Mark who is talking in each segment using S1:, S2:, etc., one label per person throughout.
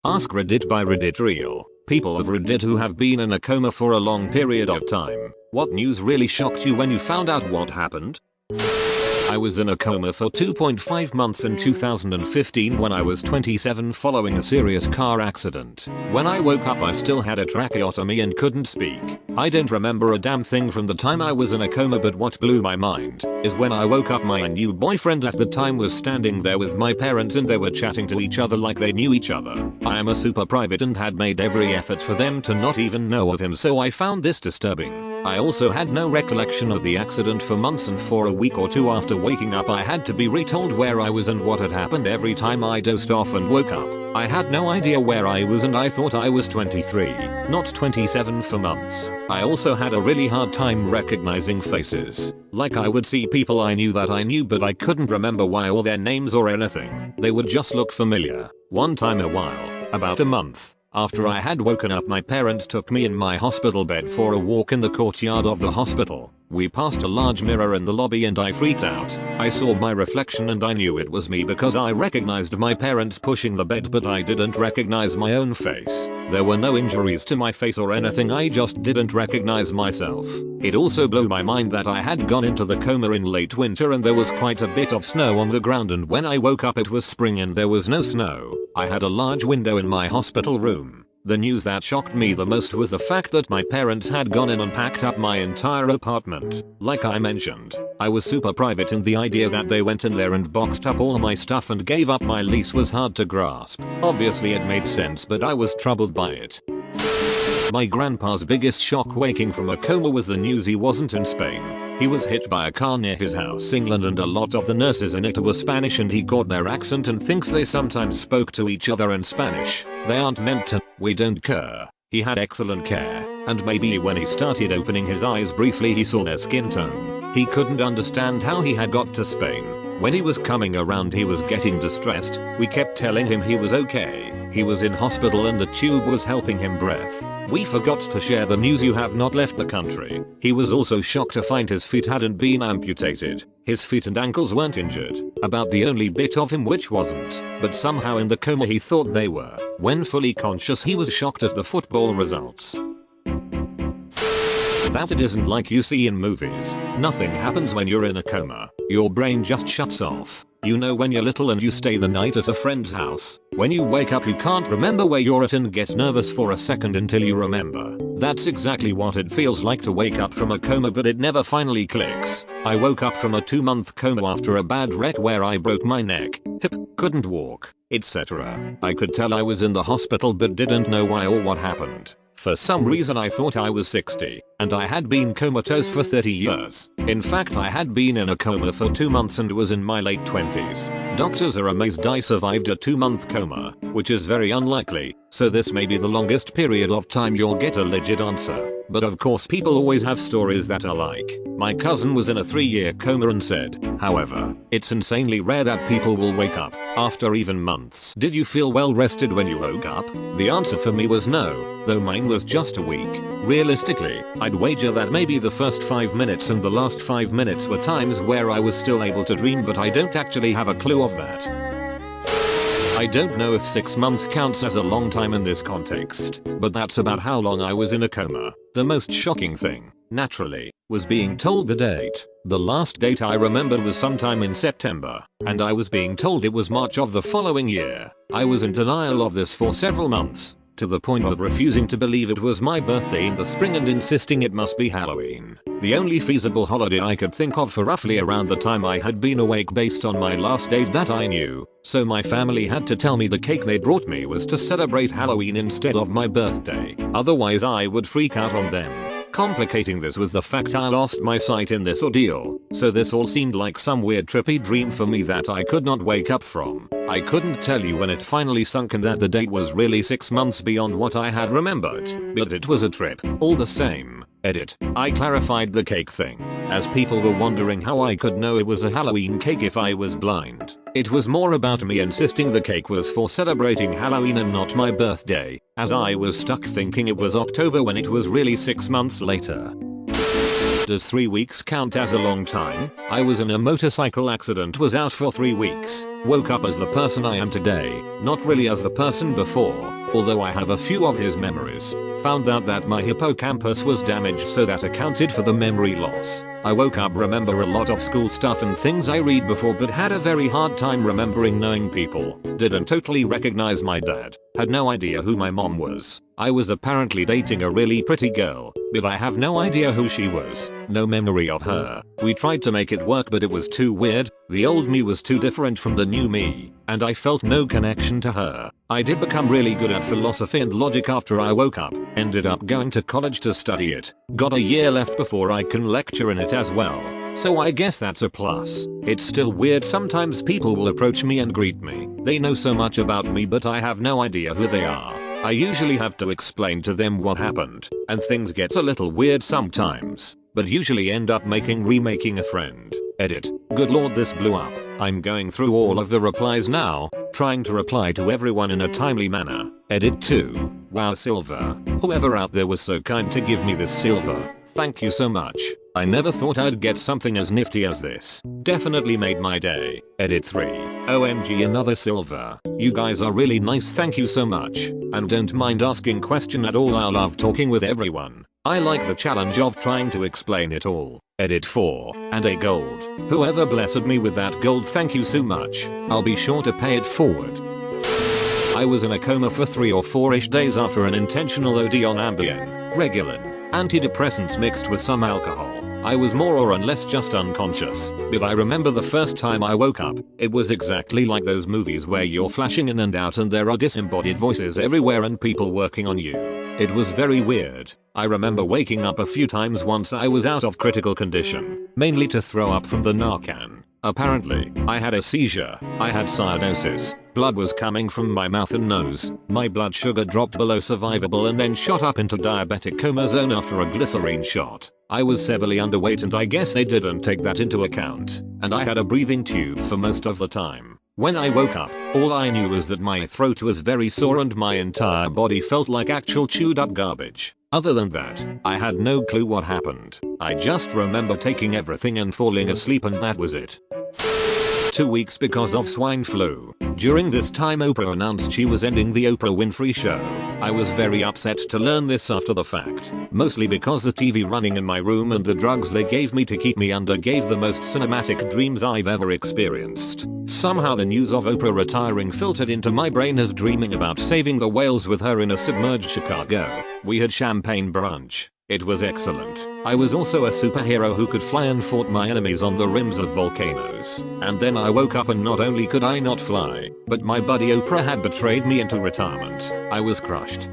S1: AskReddit by Reddit Real. People of Reddit who have been in a coma for a long period of time. What news really shocked you when you found out what happened? I was in a coma for 2.5 months in 2015 when I was 27 following a serious car accident. When I woke up I still had a tracheotomy and couldn't speak. I don't remember a damn thing from the time I was in a coma, but what blew my mind is when I woke up my new boyfriend at the time was standing there with my parents and they were chatting to each other like they knew each other. I am a super private and had made every effort for them to not even know of him, so I found this disturbing. I also had no recollection of the accident for months, and for a week or two after waking up I had to be retold where I was and what had happened every time I dozed off and woke up. I had no idea where I was and I thought I was 23, not 27 for months. I also had a really hard time recognizing faces. Like I would see people I knew that I knew, but I couldn't remember why or their names or anything. They would just look familiar. One time a while, about a month after I had woken up, my parents took me in my hospital bed for a walk in the courtyard of the hospital. We passed a large mirror in the lobby and I freaked out. I saw my reflection and I knew it was me because I recognized my parents pushing the bed, but I didn't recognize my own face. There were no injuries to my face or anything, I just didn't recognize myself. It also blew my mind that I had gone into the coma in late winter and there was quite a bit of snow on the ground, and when I woke up it was spring and there was no snow. I had a large window in my hospital room. The news that shocked me the most was the fact that my parents had gone in and packed up my entire apartment. Like I mentioned, I was super private and the idea that they went in there and boxed up all my stuff and gave up my lease was hard to grasp. Obviously it made sense, but I was troubled by it. My grandpa's biggest shock waking from a coma was the news he wasn't in Spain. He was hit by a car near his house, England, and a lot of the nurses in it were Spanish and he caught their accent and thinks they sometimes spoke to each other in Spanish. They aren't meant to. We don't care. He had excellent care, and maybe when he started opening his eyes briefly he saw their skin tone. He couldn't understand how he had got to Spain. When he was coming around he was getting distressed. We kept telling him he was okay. He was in hospital and the tube was helping him breathe. We forgot to share the news you have not left the country. He was also shocked to find his feet hadn't been amputated. His feet and ankles weren't injured. About the only bit of him which wasn't. But somehow in the coma he thought they were. When fully conscious he was shocked at the football results. That it isn't like you see in movies. Nothing happens when you're in a coma. Your brain just shuts off. You know when you're little and you stay the night at a friend's house. When you wake up you can't remember where you're at and get nervous for a second until you remember. That's exactly what it feels like to wake up from a coma, but it never finally clicks. I woke up from a 2-month coma after a bad wreck where I broke my neck, hip, couldn't walk, etc. I could tell I was in the hospital but didn't know why or what happened. For some reason I thought I was 60, and I had been comatose for 30 years. In fact I had been in a coma for 2 months and was in my late 20s. Doctors are amazed I survived a 2-month coma, which is very unlikely, so this may be the longest period of time you'll get a legit answer. But of course people always have stories that are like, my cousin was in a 3-year coma and said, however, it's insanely rare that people will wake up after even months. Did you feel well rested when you woke up? The answer for me was no, though mine was just a week. Realistically, I'd wager that maybe the first 5 minutes and the last 5 minutes were times where I was still able to dream, but I don't actually have a clue of that. I don't know if 6 months counts as a long time in this context, but that's about how long I was in a coma. The most shocking thing, naturally, was being told the date. The last date I remembered was sometime in September, and I was being told it was March of the following year. I was in denial of this for several months, to the point of refusing to believe it was my birthday in the spring and insisting it must be Halloween. The only feasible holiday I could think of for roughly around the time I had been awake based on my last date that I knew. So my family had to tell me the cake they brought me was to celebrate Halloween instead of my birthday. Otherwise I would freak out on them. Complicating this was the fact I lost my sight in this ordeal, so this all seemed like some weird trippy dream for me that I could not wake up from. I couldn't tell you when it finally sunk in that the date was really 6 months beyond what I had remembered, but it was a trip, all the same. Edit. I clarified the cake thing, as people were wondering how I could know it was a Halloween cake if I was blind. It was more about me insisting the cake was for celebrating Halloween and not my birthday, as I was stuck thinking it was October when it was really 6 months later. Does 3 weeks count as a long time? I was in a motorcycle accident, was out for 3 weeks, woke up as the person I am today, not really as the person before. although I have a few of his memories. Found out that my hippocampus was damaged, so that accounted for the memory loss. I woke up remember a lot of school stuff and things I read before, but had a very hard time remembering knowing people. Didn't totally recognize my dad. Had no idea who my mom was. I was apparently dating a really pretty girl, but I have no idea who she was. No memory of her. We tried to make it work, but it was too weird. The old me was too different from the new me, and I felt no connection to her. I did become really good at philosophy and logic after I woke up. Ended up going to college to study it. Got a year left before I can lecture in it as well. So I guess that's a plus. It's still weird, sometimes people will approach me and greet me. They know so much about me, but I have no idea who they are. I usually have to explain to them what happened, and things get a little weird sometimes, but usually end up remaking a friend. Edit. Good lord, this blew up. I'm going through all of the replies now, trying to reply to everyone in a timely manner. Edit 2. Wow, silver. Whoever out there was so kind to give me this silver. Thank you so much. I never thought I'd get something as nifty as this. Definitely made my day. Edit 3. OMG, another silver. You guys are really nice, thank you so much. And don't mind asking question at all, I love talking with everyone. I like the challenge of trying to explain it all. Edit 4. And a gold. Whoever blessed me with that gold, thank you so much. I'll be sure to pay it forward. I was in a coma for 3 or 4ish days after an intentional OD on Ambien, Regulin, antidepressants mixed with some alcohol. I was more or less just unconscious, but I remember the first time I woke up, it was exactly like those movies where you're flashing in and out and there are disembodied voices everywhere and people working on you. It was very weird. I remember waking up a few times once I was out of critical condition, mainly to throw up from the Narcan. Apparently, I had a seizure, I had cyanosis, blood was coming from my mouth and nose, my blood sugar dropped below survivable and then shot up into diabetic coma zone after a glycerine shot. I was severely underweight and I guess they didn't take that into account, and I had a breathing tube for most of the time. When I woke up, all I knew was that my throat was very sore and my entire body felt like actual chewed up garbage. Other than that, I had no clue what happened. I just remember taking everything and falling asleep, and that was it. 2 weeks because of swine flu. During this time Oprah announced she was ending the Oprah Winfrey Show. I was very upset to learn this after the fact, mostly because the TV running in my room and the drugs they gave me to keep me under gave the most cinematic dreams I've ever experienced. Somehow the news of Oprah retiring filtered into my brain as dreaming about saving the whales with her in a submerged Chicago. We had champagne brunch. It was excellent. I was also a superhero who could fly and fought my enemies on the rims of volcanoes. And then I woke up and not only could I not fly, but my buddy Oprah had betrayed me into retirement. I was crushed.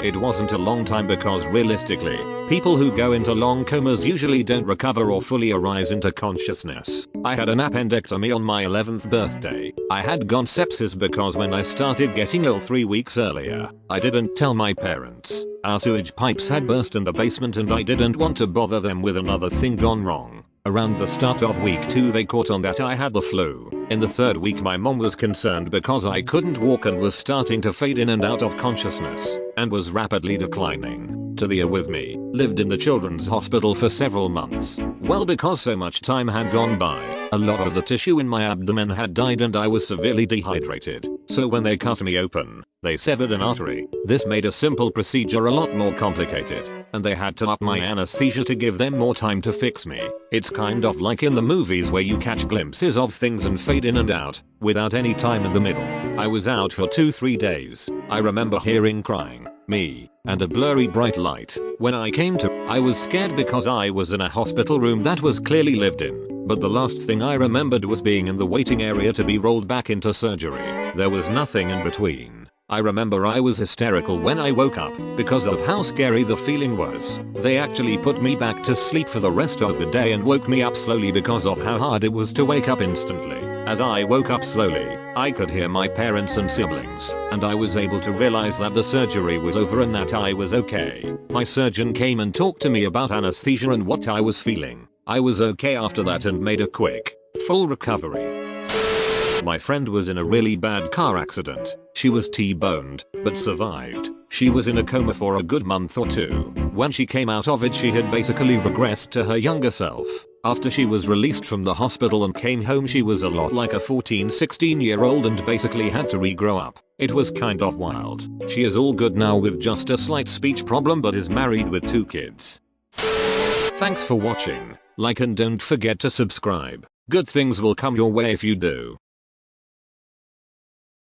S1: It wasn't a long time because realistically, people who go into long comas usually don't recover or fully arise into consciousness. I had an appendectomy on my 11th birthday. I had got sepsis because when I started getting ill 3 weeks earlier, I didn't tell my parents. Our sewage pipes had burst in the basement and I didn't want to bother them with another thing gone wrong. Around the start of week 2 they caught on that I had the flu. In the 3rd week my mom was concerned because I couldn't walk and was starting to fade in and out of consciousness, and was rapidly declining. To the with me, lived in the children's hospital for several months. Well, because so much time had gone by, a lot of the tissue in my abdomen had died and I was severely dehydrated. So when they cut me open, they severed an artery. This made a simple procedure a lot more complicated, and they had to up my anesthesia to give them more time to fix me. It's kind of like in the movies where you catch glimpses of things and fade in and out, without any time in the middle. I was out for 2-3 days. I remember hearing crying, me, and a blurry bright light. When I came to, I was scared because I was in a hospital room that was clearly lived in. But the last thing I remembered was being in the waiting area to be rolled back into surgery. There was nothing in between. I remember I was hysterical when I woke up because of how scary the feeling was. They actually put me back to sleep for the rest of the day and woke me up slowly because of how hard it was to wake up instantly. As I woke up slowly, I could hear my parents and siblings, and I was able to realize that the surgery was over and that I was okay. My surgeon came and talked to me about anesthesia and what I was feeling. I was okay after that and made a quick, full recovery. My friend was in a really bad car accident. She was T-boned, but survived. She was in a coma for a good month or 2. When she came out of it, she had basically regressed to her younger self. After she was released from the hospital and came home, she was a lot like a 14-16-year-old and basically had to regrow up. It was kind of wild. She is all good now with just a slight speech problem but is married with 2 kids. Thanks for watching. Like and don't forget to subscribe. Good things will come your way if you do.